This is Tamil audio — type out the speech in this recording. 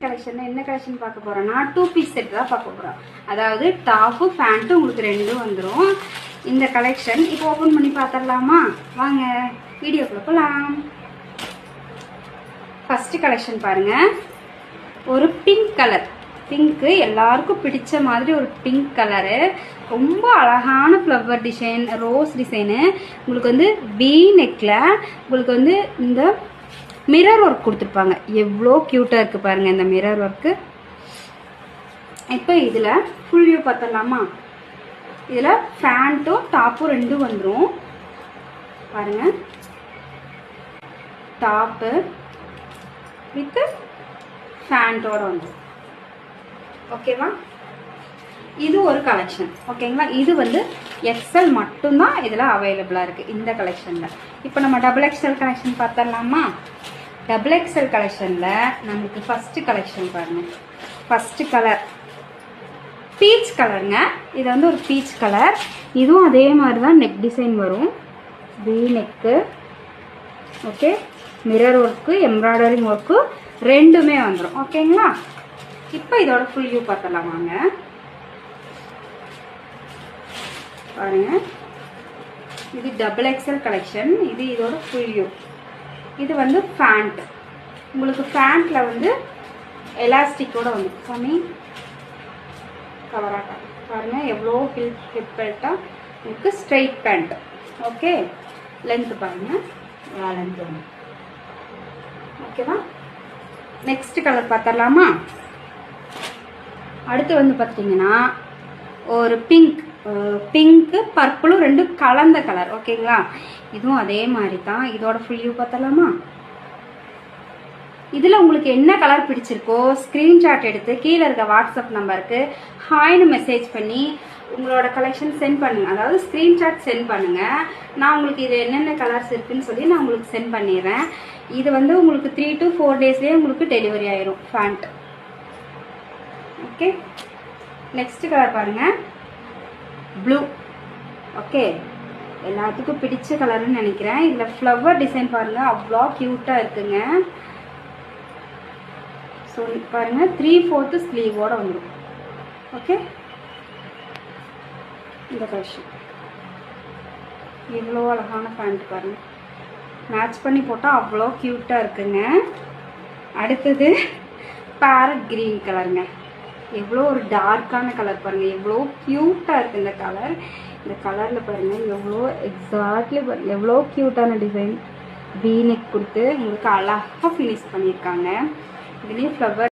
கலெக்ஷன் என்ன கலெக்ஷன் பார்க்க போறோம்னா 2 பீஸ் செட் தான் பார்க்க போறோம். அதாவது டாப் பேண்ட் உங்களுக்கு ரெண்டும் வந்துரும். இந்த கலெக்ஷன் இப்போ ஓபன் பண்ணி பார்த்தறலாமா? வாங்க வீடியோக்குள்ள போலாம். ஃபர்ஸ்ட் கலெக்ஷன் பாருங்க. ஒரு பிங்க் கலர், பிங்க் எல்லாருக்கும் பிடிச்ச மாதிரி ஒரு பிங்க் கலரு, ரொம்ப அழகான ஃப்ளவர் டிசைன், ரோஸ் டிசைனு. உங்களுக்கு வந்து வி நெக்ல உங்களுக்கு வந்து இந்த மிரர் ஒர்க் கொடுத்துருப்பாங்க. எவ்வளோ க்யூட்டாக இருக்குது பாருங்கள் இந்த மிரர் ஒர்க்கு. இப்போ இதில் ஃபுல் வியூ பார்த்துடலாமா? இதில் பேண்ட்டும் டாப்பும் ரெண்டும் வந்துடும் பாருங்கள். டாப்பு வித் பேண்டோட வந்துடும். ஓகேவா? இது ஒரு கலெக்ஷன். ஓகேங்களா? இது வந்து எக்ஸ்எல் மட்டும்தான் இதில் அவைலபிளாக இருக்குது இந்த கலெக்ஷனில். இப்போ நம்ம டபுள் எக்ஸ்எல் கலெக்ஷன் பார்த்துடலாமா? டபுள் எக்ஸ்எல் கலெக்ஷனில் நமக்கு ஃபஸ்ட்டு கலெக்ஷன் பாருங்கள். ஃபஸ்ட்டு கலர் பீச் கலருங்க. இது வந்து ஒரு பீச் கலர். இதுவும் அதே மாதிரி தான் நெக் டிசைன் வரும். We neck. Okay, mirror work, embroidering work ரெண்டுமே வந்துடும். ஓகேங்களா? இப்போ இதோட ஃபுல் வியூ பார்த்துடலாம் வாங்க. பாருங்க, இது டபுள் எக்ஸ்எல் கலெக்ஷன். இது இதோட ஃபுல் வியூ. இது வந்து பேண்ட். உங்களுக்கு பேண்ட்ல வந்து எலாஸ்டிக்கோட வந்து சாமி கவராட்டா பாருங்க. எவ்வளோ ஹிப் பெல்ட்டா உங்களுக்கு ஸ்ட்ரெயிட் பேண்ட். ஓகே, லென்த் பாருங்க, லென்த் வந்து ஓகேவா? நெக்ஸ்ட் கலர் பார்த்துடலாமா? அடுத்து வந்து பார்த்தீங்கன்னா ஒரு பிங்க், பிங்க்கு பர்பிளும் ரெண்டும் கலந்த கலர். ஓகேங்களா? இதுவும் அதே மாதிரி தான். இதோட ஃபுல் வியூ பார்த்தலாமா? இதில் உங்களுக்கு என்ன கலர் பிடிச்சிருக்கோ ஸ்க்ரீன்ஷாட் எடுத்து கீழே இருக்க வாட்ஸ்அப் நம்பருக்கு ஹாய்னு மெசேஜ் பண்ணி உங்களோட கலெக்ஷன் சென்ட் பண்ணுங்க. அதாவது ஸ்க்ரீன்ஷாட் சென்ட் பண்ணுங்க. நான் உங்களுக்கு இது என்னென்ன கலர்ஸ் இருக்குன்னு சொல்லி நான் உங்களுக்கு சென்ட் பண்ணிடுறேன். இது வந்து உங்களுக்கு 3 to 4 டேஸ்லேயே உங்களுக்கு டெலிவரி ஆயிரும் பேண்ட். ஓகே, நெக்ஸ்ட் கலர் பாருங்க, ப்ளூ. ஓகே, எல்லாத்துக்கும் பிடிச்ச கலர்னு நினைக்கிறேன். இதில் ஃப்ளவர் டிசைன் பாருங்க, அவ்வளோ க்யூட்டாக இருக்குங்க. ஸோ பாருங்க, 3/4 ஸ்லீவோட வந்துடும். ஓகே, இந்த கலெக்ஷன் இவ்வளோ அழகான பேண்ட் பாருங்க, மேட்ச் பண்ணி போட்டால் அவ்வளோ க்யூட்டாக இருக்குங்க. அடுத்தது பேரட் கிரீன் கலருங்க. எவ்வளோ ஒரு டார்க்கான கலர் பாருங்கள், எவ்வளோ க்யூட்டாக இருக்குது இந்த கலர். இந்த கலரில் பாருங்கள் எவ்வளோ எக்ஸாக்ட்லி பாருங்கள் எவ்வளோ க்யூட்டான டிசைன். வீ நெக் கொடுத்து உங்களுக்கு அழகாக ஃபினிஷ் பண்ணியிருக்காங்க. இதுலேயும் ஃப்ளவர்